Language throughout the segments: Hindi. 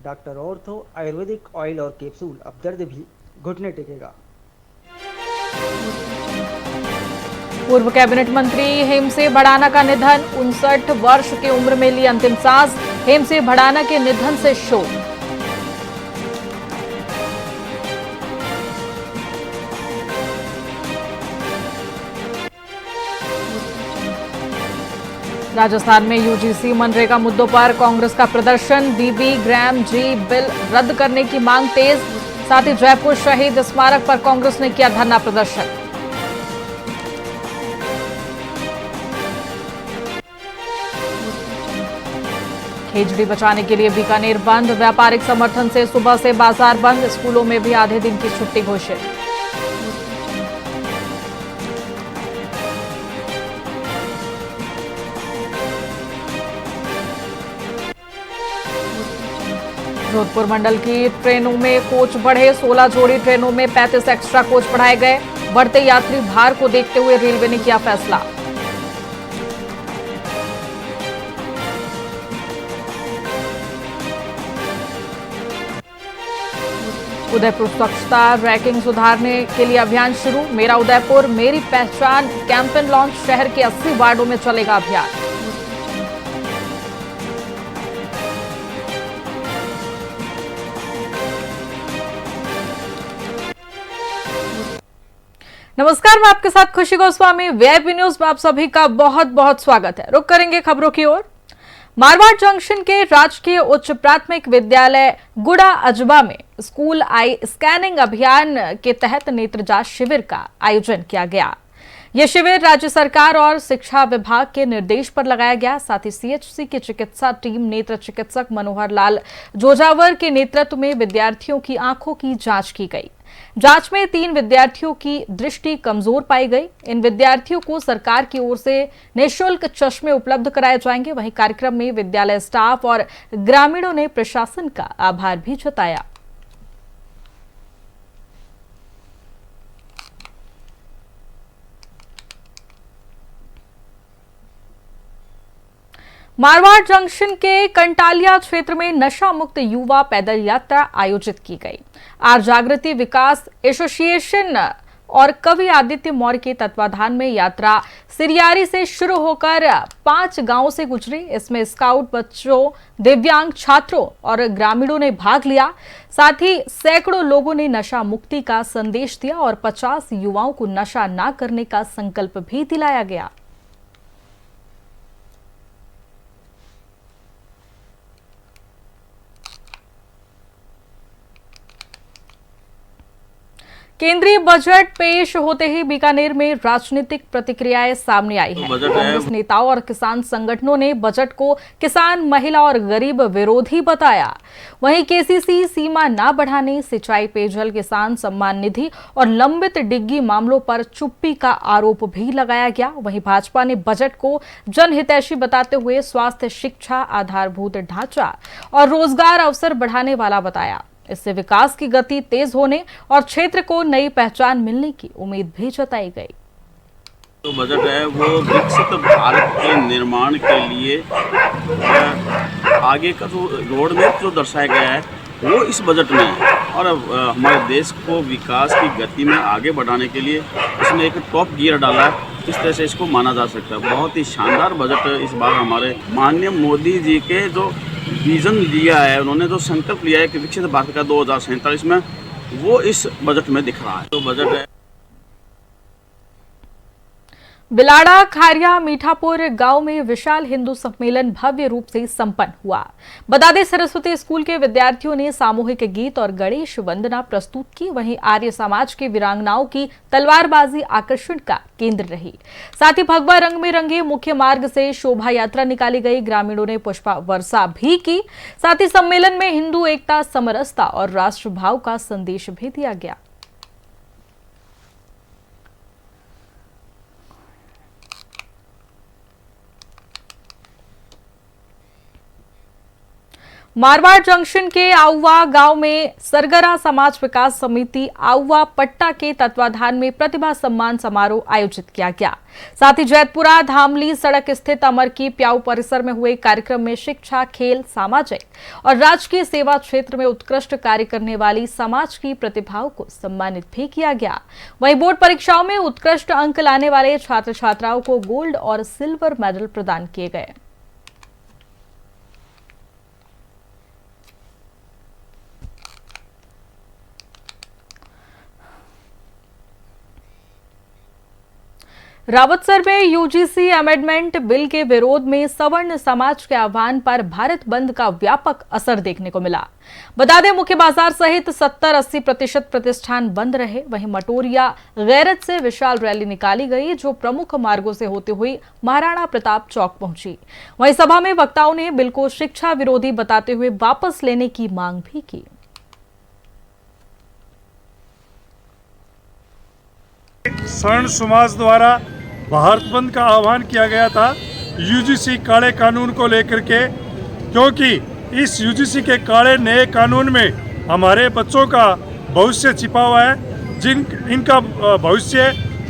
डॉक्टर ऑर्थो आयुर्वेदिक ऑयल और कैप्सूल, अब दर्द भी घुटने टेकेगा। पूर्व कैबिनेट मंत्री हेमसे भड़ाना का निधन, 59 वर्ष की उम्र में ली अंतिम सांस। हेमसे भड़ाना के निधन से शोक। राजस्थान में यूजीसी मनरेगा मुद्दों पर कांग्रेस का प्रदर्शन, बीबी ग्राम जी बिल रद्द करने की मांग तेज। साथ ही जयपुर शहीद स्मारक पर कांग्रेस ने किया धरना प्रदर्शन। खेजड़ी बचाने के लिए बीकानेर बंद, व्यापारिक समर्थन से सुबह से बाजार बंद, स्कूलों में भी आधे दिन की छुट्टी घोषित। जोधपुर मंडल की ट्रेनों में कोच बढ़े, 16 जोड़ी ट्रेनों में 35 एक्स्ट्रा कोच बढ़ाए गए। बढ़ते यात्री भार को देखते हुए रेलवे ने किया फैसला। उदयपुर स्वच्छता रैंकिंग सुधारने के लिए अभियान शुरू, मेरा उदयपुर मेरी पहचान कैंपेन लॉन्च, शहर के 80 वार्डों में चलेगा अभियान। नमस्कार, मैं आपके साथ खुशी गोस्वामी। वीआईपी न्यूज में आप सभी का बहुत बहुत स्वागत है। रुक करेंगे खबरों की ओर। मारवाड़ जंक्शन के राजकीय उच्च प्राथमिक विद्यालय गुड़ा अजबा में स्कूल आई स्कैनिंग अभियान के तहत नेत्र जांच शिविर का आयोजन किया गया। यह शिविर राज्य सरकार और शिक्षा विभाग के निर्देश पर लगाया गया। साथ ही सीएचसी की चिकित्सा टीम नेत्र चिकित्सक मनोहर लाल जोजावर के नेतृत्व में विद्यार्थियों की आंखों की जांच की गई। जांच में 3 विद्यार्थियों की दृष्टि कमजोर पाई गई। इन विद्यार्थियों को सरकार की ओर से निःशुल्क चश्मे उपलब्ध कराए जाएंगे। वहीं कार्यक्रम में विद्यालय स्टाफ और ग्रामीणों ने प्रशासन का आभार भी जताया। मारवाड़ जंक्शन के कंटालिया क्षेत्र में नशा मुक्त युवा पैदल यात्रा आयोजित की गई। आर जागृति विकास एसोसिएशन और कवि आदित्य मौर्य के तत्वाधान में यात्रा सिरियारी से शुरू होकर 5 गांवों से गुजरी। इसमें स्काउट बच्चों, दिव्यांग छात्रों और ग्रामीणों ने भाग लिया। साथ ही सैकड़ों लोगों ने नशा मुक्ति का संदेश दिया और 50 युवाओं को नशा न करने का संकल्प भी दिलाया गया। केंद्रीय बजट पेश होते ही बीकानेर में राजनीतिक प्रतिक्रियाएं सामने आई हैं। कांग्रेस नेताओं और किसान संगठनों ने बजट को किसान, महिला और गरीब विरोधी बताया। वहीं केसीसी सीमा न बढ़ाने, सिंचाई, पेयजल, किसान सम्मान निधि और लंबित डिग्गी मामलों पर चुप्पी का आरोप भी लगाया गया। वहीं भाजपा ने बजट को जनहितैषी बताते हुए स्वास्थ्य, शिक्षा, आधारभूत ढांचा और रोजगार अवसर बढ़ाने वाला बताया। इससे विकास की गति तेज होने और क्षेत्र को नई पहचान मिलने की उम्मीद भी जताई गई। तो बजट है वो विकसित भारत के निर्माण के लिए आगे का जो रोड मैप जो दर्शाया गया है वो इस बजट में है। और हमारे देश को विकास की गति में आगे बढ़ाने के लिए इसमें एक टॉप गियर डाला है। इस तरह से इसको माना जा सकता है। बहुत ही शानदार बजट इस बार हमारे माननीय मोदी जी के जो विजन लिया है, उन्होंने जो संकल्प लिया है कि विकसित भारत का 2047 में, वो इस बजट में दिख रहा है। तो बजट है बिलाड़ा, खारिया, मीठापुर गांव में विशाल हिंदू सम्मेलन भव्य रूप से संपन्न हुआ। बदादे सरस्वती स्कूल के विद्यार्थियों ने सामूहिक गीत और गणेश वंदना प्रस्तुत की। वहीं आर्य समाज के वीरांगनाओं की तलवारबाजी आकर्षण का केंद्र रही। साथ ही भगवा रंग में रंगे मुख्य मार्ग से शोभा यात्रा निकाली गई। ग्रामीणों ने पुष्पा वर्षा भी की। साथ ही सम्मेलन में हिंदू एकता, समरसता और राष्ट्रभाव का संदेश भी दिया गया। मारवाड़ जंक्शन के आउवा गांव में सरगरा समाज विकास समिति आउवा पट्टा के तत्वाधान में प्रतिभा सम्मान समारोह आयोजित किया गया। साथ ही जैतपुरा धामली सड़क स्थित अमर की प्याऊ परिसर में हुए कार्यक्रम में शिक्षा, खेल, सामाजिक और राजकीय सेवा क्षेत्र में उत्कृष्ट कार्य करने वाली समाज की प्रतिभाओं को सम्मानित भी किया गया। वहीं बोर्ड परीक्षाओं में उत्कृष्ट अंक लाने वाले छात्र छात्राओं को गोल्ड और सिल्वर मेडल प्रदान किए गए। रावतसर में यूजीसी अमेंडमेंट बिल के विरोध में सवर्ण समाज के आह्वान पर भारत बंद का व्यापक असर देखने को मिला। बता दें, मुख्य बाजार सहित 70-80% प्रतिष्ठान बंद रहे। वहीं मटोरिया गैरत से विशाल रैली निकाली गई जो प्रमुख मार्गों से होते हुए महाराणा प्रताप चौक पहुंची। वहीं सभा में वक्ताओं ने बिल को शिक्षा विरोधी बताते हुए वापस लेने की मांग भी की। स्वर्ण समाज द्वारा भारत बंद का आह्वान किया गया था यूजीसी काले कानून को लेकर के, क्योंकि इस यूजीसी के काले नए कानून में हमारे बच्चों का भविष्य छिपा हुआ है, इनका भविष्य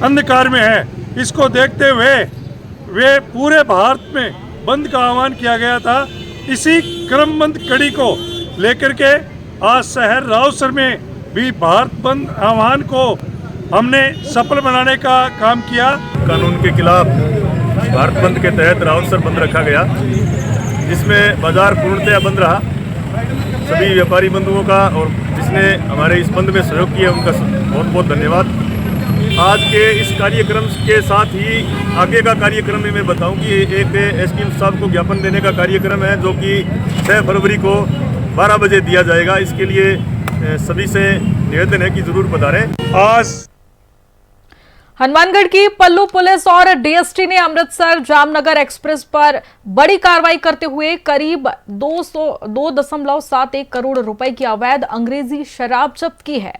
अंधकार में है। इसको देखते हुए वे पूरे भारत में बंद का आह्वान किया गया था। इसी क्रमबद्ध कड़ी को लेकर के आज शहर रावतसर में भी भारत बंद आह्वान को हमने सफल बनाने का काम किया। कानून के खिलाफ भारत बंद के तहत रावतसर बंद रखा गया, जिसमें बाजार पूर्णतया बंद रहा। सभी व्यापारी बंधुओं का और जिसने हमारे इस बंद में सहयोग किया उनका बहुत बहुत धन्यवाद। आज के इस कार्यक्रम के साथ ही आगे का कार्यक्रम में मैं बताऊं कि एक एसडीएम साहब को ज्ञापन देने का कार्यक्रम है जो कि 6 फरवरी को 12 बजे दिया जाएगा। इसके लिए सभी से निवेदन है कि जरूर पधारें। आज हनुमानगढ़ की पल्लू पुलिस और डीएसटी ने अमृतसर जामनगर एक्सप्रेस पर बड़ी कार्रवाई करते हुए करीब 2.71 करोड़ रुपए की अवैध अंग्रेजी शराब जब्त की है।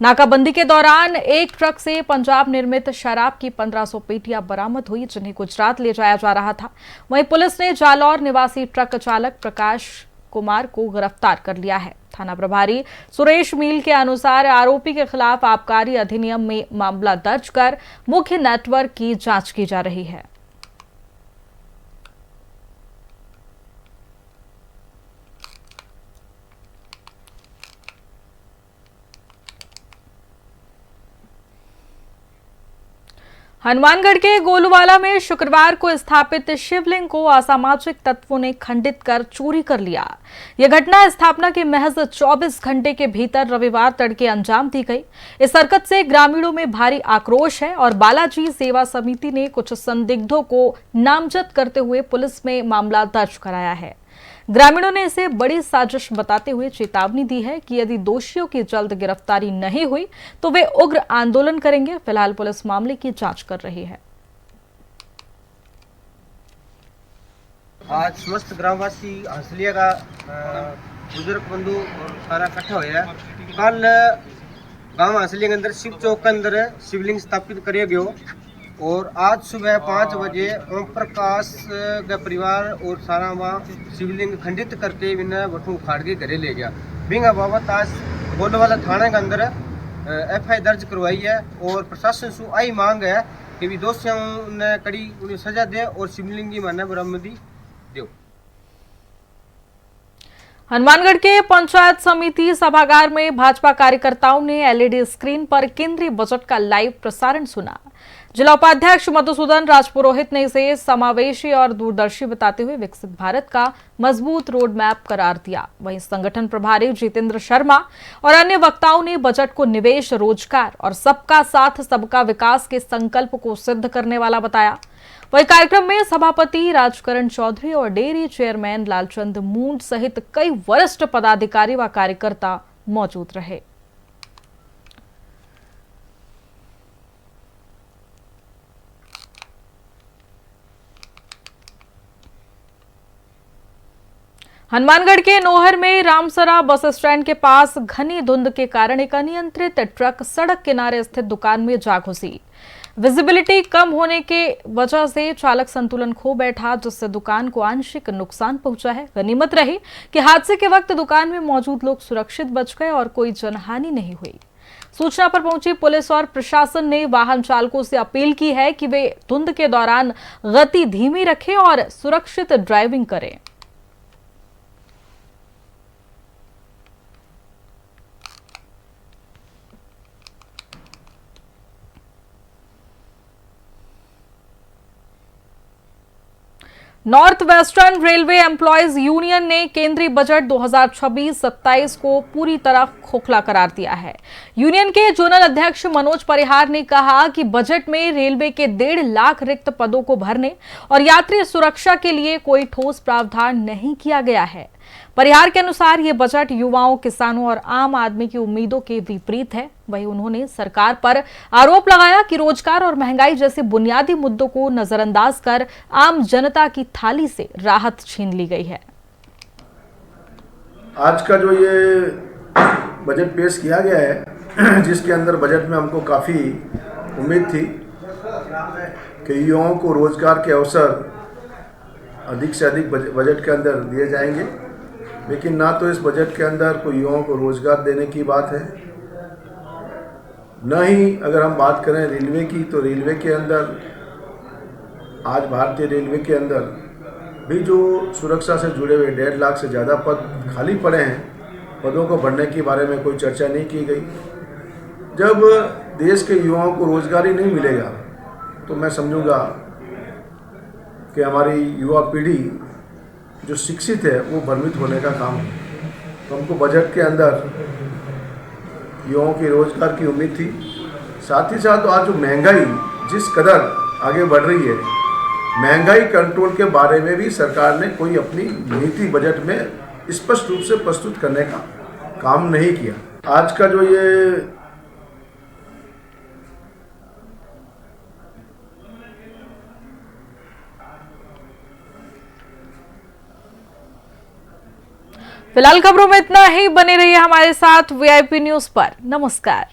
नाकाबंदी के दौरान एक ट्रक से पंजाब निर्मित शराब की 1500 पेटियां बरामद हुई, जिन्हें गुजरात ले जाया जा रहा था। वहीं पुलिस ने जालौर निवासी ट्रक चालक प्रकाश कुमार को गिरफ्तार कर लिया है। थाना प्रभारी सुरेश मील के अनुसार आरोपी के खिलाफ आबकारी अधिनियम में मामला दर्ज कर मुख्य नेटवर्क की जांच की जा रही है। हनुमानगढ़ के गोलूवाला में शुक्रवार को स्थापित शिवलिंग को असामाजिक तत्वों ने खंडित कर चोरी कर लिया। यह घटना स्थापना के महज 24 घंटे के भीतर रविवार तड़के अंजाम दी गई। इस हरकत से ग्रामीणों में भारी आक्रोश है और बालाजी सेवा समिति ने कुछ संदिग्धों को नामजद करते हुए पुलिस में मामला दर्ज कराया है। ग्रामीणों ने इसे बड़ी साजिश बताते हुए चेतावनी दी है कि यदि दोषियों की जल्द गिरफ्तारी नहीं हुई तो वे उग्र आंदोलन करेंगे। फिलहाल पुलिस मामले की जांच कर रही है। आज समस्त ग्रामवासी हंसलिया का बुजुर्ग बंधु और सारा इकट्ठा होया। कल गांव हंसलिया के अंदर शिव चौक के अंदर शिवलिंग स्थापित करे गयो और आज सुबह 5 बजे ओम प्रकाश का परिवार और सारा वहाँ शिवलिंग खंडित करके बिना वठू उखाड़ के घरे ले गया। बिंगा बाबत आज गोलवाला थाने के अंदर एफआई दर्ज करवाई है और प्रशासन से आई मांग है कि भी दोषियों ने कड़ी उन्हें सजा दे और शिवलिंग की माने बरामदी दो। हनुमानगढ़ के पंचायत समिति सभागार में भाजपा कार्यकर्ताओं ने एलईडी स्क्रीन पर केंद्रीय बजट का लाइव प्रसारण सुना। जिला उपाध्यक्ष मधुसूदन राजपुरोहित ने इसे समावेशी और दूरदर्शी बताते हुए विकसित भारत का मजबूत रोड मैप करार दिया। वहीं संगठन प्रभारी जितेंद्र शर्मा और अन्य वक्ताओं ने बजट को निवेश, रोजगार और सबका साथ सबका विकास के संकल्प को सिद्ध करने वाला बताया। वहीं कार्यक्रम में सभापति राजकरण चौधरी और डेयरी चेयरमैन लालचंद मूंड सहित कई वरिष्ठ पदाधिकारी व कार्यकर्ता मौजूद रहे। हनुमानगढ़ के नोहर में रामसरा बस स्टैंड के पास घनी धुंध के कारण एक अनियंत्रित ट्रक सड़क किनारे स्थित दुकान में जा घुसी। विजिबिलिटी कम होने के वजह से चालक संतुलन खो बैठा, जिससे दुकान को आंशिक नुकसान पहुंचा है। गनीमत रही कि हादसे के वक्त दुकान में मौजूद लोग सुरक्षित बच गए और कोई जनहानि नहीं हुई। सूचना पर पहुंची पुलिस और प्रशासन ने वाहन चालकों से अपील की है कि वे धुंध के दौरान गति धीमी रखें और सुरक्षित ड्राइविंग करें। North western railway employees union ने केंद्रीय बजट 2026-27 को पूरी तरह खोखला करार दिया है। यूनियन के जोनल अध्यक्ष मनोज परिहार ने कहा कि बजट में रेलवे के 1.5 लाख रिक्त पदों को भरने और यात्री सुरक्षा के लिए कोई ठोस प्रावधान नहीं किया गया है। परिहार के अनुसार ये बजट युवाओं, किसानों और आम आदमी की उम्मीदों के विपरीत है। वहीं उन्होंने सरकार पर आरोप लगाया कि रोजगार और महंगाई जैसे बुनियादी मुद्दों को नजरअंदाज कर आम जनता की थाली से राहत छीन ली गई है। आज का जो ये बजट पेश किया गया है, जिसके अंदर बजट में हमको काफ़ी उम्मीद थी कि युवाओं को रोजगार के अवसर अधिक से अधिक बजट के अंदर दिए जाएंगे, लेकिन ना तो इस बजट के अंदर कोई युवाओं को रोजगार देने की बात है, न ही अगर हम बात करें रेलवे की, तो रेलवे के अंदर आज भारतीय रेलवे के अंदर भी जो सुरक्षा से जुड़े हुए 1.5 लाख से ज़्यादा पद खाली पड़े हैं, पदों को भरने के बारे में कोई चर्चा नहीं की गई। जब देश के युवाओं को रोजगार ही नहीं मिलेगा तो मैं समझूंगा कि हमारी युवा पीढ़ी जो शिक्षित है वो भ्रमित होने का काम है। तो हमको बजट के अंदर युवाओं की रोजगार की उम्मीद थी। साथ ही साथ आज जो महंगाई जिस कदर आगे बढ़ रही है, महंगाई कंट्रोल के बारे में भी सरकार ने कोई अपनी नीति बजट में स्पष्ट रूप से प्रस्तुत करने का काम नहीं किया। आज का जो ये फिलहाल खबरों में इतना ही। बने रहिए हमारे साथ VIP न्यूज पर। नमस्कार।